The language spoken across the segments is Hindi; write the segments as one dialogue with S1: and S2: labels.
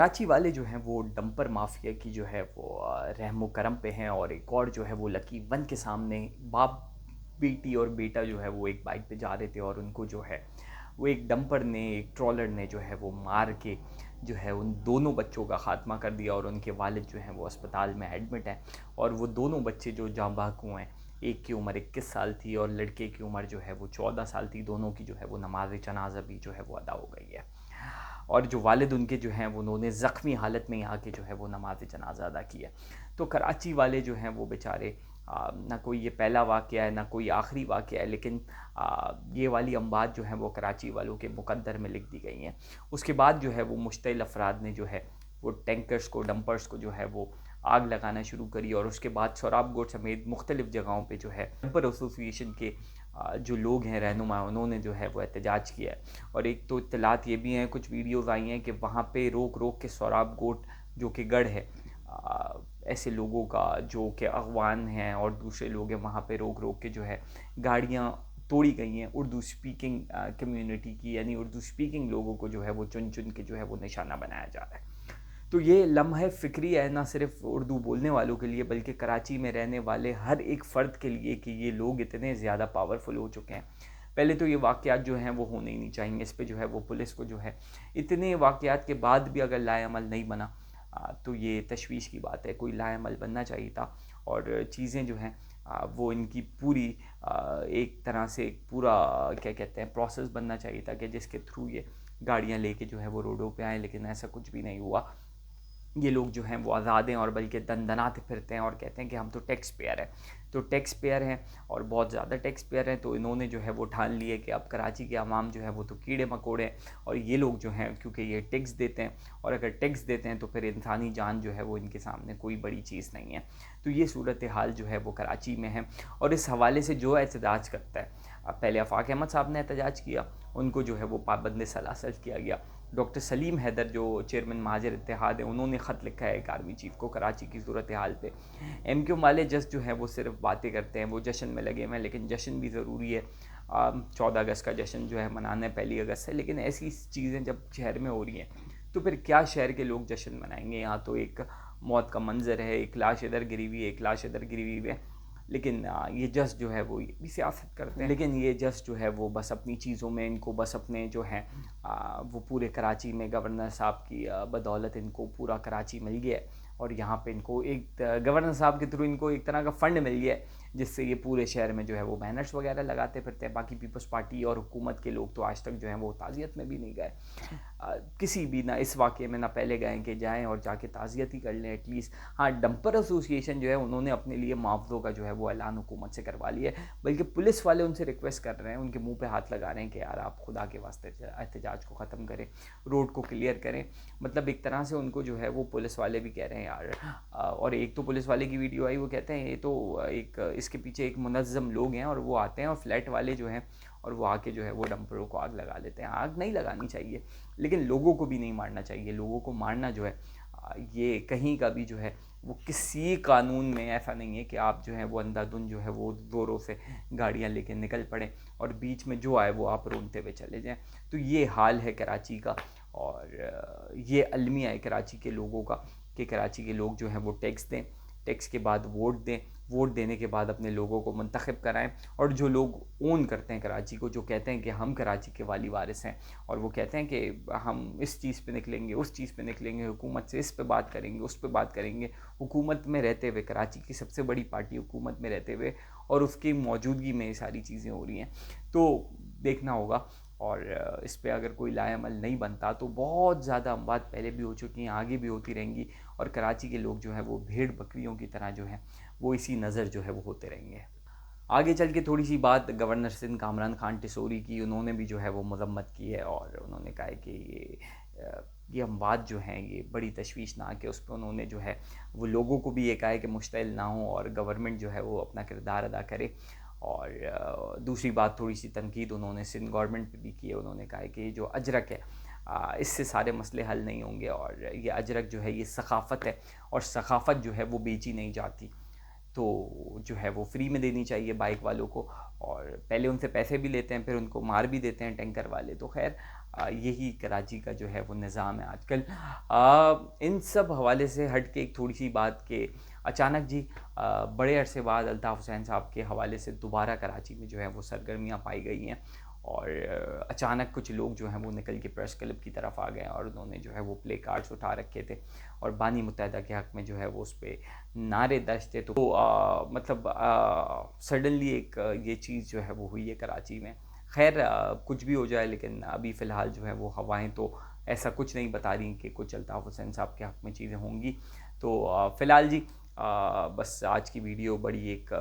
S1: कराची वाले जो हैं वो डंपर माफिया की जो है वो रहमो करम पे हैं। और एक और जो है वो लकी वन के सामने बाप बेटी और बेटा जो है वो एक बाइक पे जा रहे थे और उनको जो है वो एक डंपर ने एक ट्रॉलर ने जो है वो मार के जो है उन दोनों बच्चों का खात्मा कर दिया। और उनके वालिद जो हैं वो अस्पताल में एडमिट हैं। और वो दोनों बच्चे जो जाँ बाकू हैं, एक की उम्र 21 साल थी और लड़के की उम्र जो है वो 14 साल थी। दोनों की जो है वो नमाज जनाजा भी जो है वो अदा हो गई है। और जो वालिद उनके जो हैं वो उन्होंने ज़ख्मी हालत में यहाँ के जो है वो नमाज जनाजा अदा किया। तो कराची वाले जो हैं वो बेचारे ना कोई ये पहला वाक़या है ना कोई आखिरी वाक़या है, लेकिन ये वाली अम्बात जो हैं वो कराची वालों के मुक़द्दर में लिख दी गई हैं। उसके बाद जो है वो मुश्तिल अफराद ने जो है वो टैंकर्स को डंपर्स को जो है वो आग लगाना शुरू करी। और उसके बाद सोराबगोट समेत मुख्तलिफ़ जगहों पे जो है डंपर एसोसिएशन के जो लोग हैं रहनुमा, उन्होंने जो है वो एहतजाज किया है। और एक तो इत्तलात ये भी हैं, कुछ वीडियोज़ आई हैं कि वहाँ पे रोक रोक के सोराबगोट जो कि गढ़ है, ऐसे लोगों का जो कि अगवान हैं और दूसरे लोग हैं, वहाँ पे रोक रोक के जो है गाड़ियाँ तोड़ी गई हैं उर्दू स्पीकिंग कम्युनिटी की, यानी उर्दू स्पीकिंग लोगों को जो है वो चुन चुन के जो है वो निशाना बनाया जा रहा है। तो ये लम्हा फ़िक्री है ना सिर्फ उर्दू बोलने वालों के लिए बल्कि कराची में रहने वाले हर एक फ़र्द के लिए कि ये लोग इतने ज़्यादा पावरफुल हो चुके हैं। पहले तो ये वाक़यात जो हैं वो होने ही नहीं चाहिए। इस पे जो है वो पुलिस को जो है इतने वाक़यात के बाद भी अगर लाएअमल नहीं बना तो ये तशवीश की बात है। कोई लाएअमल बनना चाहिए था और चीज़ें जो हैं वो इनकी पूरी एक तरह से एक पूरा क्या कहते हैं प्रोसेस बनना चाहिए था कि जिसके थ्रू ये गाड़ियाँ लेके जो है वो रोडों पे आएँ, लेकिन ऐसा कुछ भी नहीं हुआ। ये लोग जो हैं वो आज़ाद हैं और बल्कि दनदनाते फिरते हैं और कहते हैं कि हम तो टैक्स पेयर हैं। तो टैक्स पेयर हैं और बहुत ज़्यादा टैक्स पेयर हैं, तो इन्होंने जो है वो ठान लिए कि अब कराची के अवाम जो है वो तो कीड़े मकोड़े हैं। और ये लोग जो हैं क्योंकि ये टैक्स देते हैं और अगर टैक्स देते हैं तो फिर इंसानी जान जो है वो इनके सामने कोई बड़ी चीज़ नहीं है। तो ये सूरत हाल जो है वो कराची में है। और इस हवाले से जो एहतजाज करता है, अब पहले आफाक अहमद साहब ने एहतजाज किया, उनको जो है वो पाबंद सलासल किया गया। डॉक्टर सलीम हैदर जो चेयरमैन महाजर इत्तेहाद है, उन्होंने ख़त लिखा है एक आर्मी चीफ़ को कराची की सूरत हाल पे। MQ वाले जस्ट जो है वो सिर्फ बातें करते हैं, वो जश्न में लगे हुए हैं, लेकिन जश्न भी ज़रूरी है। 14 अगस्त का जश्न जो है मनाना है 1 अगस्त से, लेकिन ऐसी चीज़ें जब शहर में हो रही हैं तो फिर क्या शहर के लोग जश्न मनाएंगे। यहाँ तो एक मौत का मंजर है, एक लाश इधर गिरी हुई है, एक लाश इधर गिरी हुई है, लेकिन ये जस्ट जो है वो ये भी सियासत करते हैं। लेकिन ये जस्ट जो है वो बस अपनी चीज़ों में इनको बस अपने जो है वो पूरे कराची में गवर्नर साहब की बदौलत इनको पूरा कराची मिल गया है। और यहाँ पे इनको एक गवर्नर साहब के थ्रू इनको एक तरह का फ़ंड मिल गया है, जिससे ये पूरे शहर में जो है वो बैनर्स वगैरह लगाते फिरते हैं। बाकी पीपल्स पार्टी और हुकूमत के लोग तो आज तक जो है वो ताज़ियत में भी नहीं गए, किसी भी ना इस वाक़े में ना पहले गए कि जाएँ और जाके ताज़ियत ही कर लें एटलीस्ट। हाँ, डंपर एसोसिएशन जो है उन्होंने अपने लिए मुआवज़ों का जो है वो ऐलान हुकूमत से करवा लिया है, बल्कि पुलिस वाले उनसे रिक्वेस्ट कर रहे हैं, उनके मुंह पे हाथ लगा रहे हैं कि यार आप खुदा के वास्ते एहतजाज को ख़त्म करें, रोड को क्लियर करें। मतलब एक तरह से उनको जो है वो पुलिस वाले भी कह रहे हैं यार। और एक तो पुलिस वाले की वीडियो आई, वो कहते हैं ये तो एक इसके पीछे एक मुनज़्ज़म लोग हैं और वो आते हैं और फ्लैट वाले जो हैं और वो आके जो है वो डंपरों को आग लगा लेते हैं। आग नहीं लगानी चाहिए, लेकिन लोगों को भी नहीं मारना चाहिए। लोगों को मारना जो है ये कहीं का भी जो है वो किसी कानून में ऐसा नहीं है कि आप जो है वो अंधाधुंध जो है वो ज़ोरों से गाड़ियाँ लेके निकल पड़े और बीच में जो आए वो आप रोकते हुए चले जाएं। तो ये हाल है कराची का और ये अलमिया है कराची के लोगों का कि कराची के लोग जो हैं वो टैक्स दें, टैक्स के बाद वोट दें, वोट देने के बाद अपने लोगों को मुंतखब कराएं। और जो लोग ओन करते हैं कराची को, जो कहते हैं कि हम कराची के वाली वारिस हैं और वो कहते हैं कि हम इस चीज़ पे निकलेंगे, उस चीज़ पे निकलेंगे, हुकूमत से इस पे बात करेंगे, उस पे बात करेंगे, हुकूमत में रहते हुए, कराची की सबसे बड़ी पार्टी हुकूमत में रहते हुए और उसकी मौजूदगी में ये सारी चीज़ें हो रही हैं, तो देखना होगा। और इस पे अगर कोई लाएअमल नहीं बनता तो बहुत ज़्यादा अमवात पहले भी हो चुकी हैं, आगे भी होती रहेंगी और कराची के लोग जो हैं वो भेड़ बकरियों की तरह जो हैं वो इसी नज़र जो है वो होते रहेंगे। आगे चल के थोड़ी सी बात गवर्नर सिंध कामरान खान टिसोरी की, उन्होंने भी जो है वो मजम्मत की है और उन्होंने कहा है कि ये अमवात जो हैं ये बड़ी तशवीशनाक है। उस पर उन्होंने जो है वो लोगों को भी ये कहा है कि मुश्तिल ना हो और गवर्नमेंट जो है वो अपना किरदार अदा करे। और दूसरी बात, थोड़ी सी तनकीद उन्होंने सिंध गवर्नमेंट पे भी की है। उन्होंने कहा है कि ये जो अजरक है इससे सारे मसले हल नहीं होंगे और ये अजरक जो है ये सखाफ़त है और सखाफ़त जो है वो बेची नहीं जाती। तो जो है वो फ्री में देनी चाहिए बाइक वालों को, और पहले उनसे पैसे भी लेते हैं, फिर उनको मार भी देते हैं टैंकर वाले। तो खैर यही कराची का जो है वो निज़ाम है आजकल। इन सब हवाले से हट के एक थोड़ी सी बात के अचानक जी बड़े अरसे बाद अल्ताफ़ हुसैन साहब के हवाले से दोबारा कराची में जो है वो सरगर्मियाँ पाई गई हैं, और अचानक कुछ लोग जो हैं वो निकल के प्रेस क्लब की तरफ आ गए, और उन्होंने जो है वो प्ले कार्ड्स उठा रखे थे, और बानी मुत्तहिदा के हक़ में जो है वो उस पर नारे दर्ज थे। तो मतलब सडनली एक ये चीज़ जो है वो हुई है कराची में। खैर कुछ भी हो जाए, लेकिन अभी फ़िलहाल जो है वो हवाएं तो ऐसा कुछ नहीं बता रही कि कुछ अल्ताफ़ हुसैन साहब के हक़ में चीज़ें होंगी। तो फ़िलहाल जी बस आज की वीडियो बड़ी एक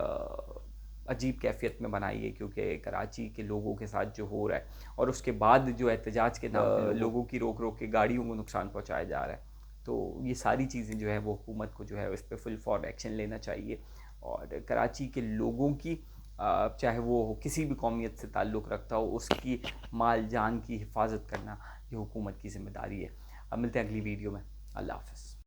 S1: अजीब कैफियत में बनाई है, क्योंकि कराची के लोगों के साथ जो हो रहा है, और उसके बाद जो एहतजाज के नाम पे लोगों की रोक रोक के गाड़ियों को नुकसान पहुंचाया जा रहा है। तो ये सारी चीज़ें जो है वो हुकूमत को जो है इस पर फुल फॉर एक्शन लेना चाहिए, और कराची के लोगों की चाहे वो किसी भी कौमियत से ताल्लुक़ रखता हो, उसकी माल जान की हिफाजत करना ये हुकूमत की ज़िम्मेदारी है। अब मिलते हैं अगली वीडियो में। अल्लाह हाफ़िज़।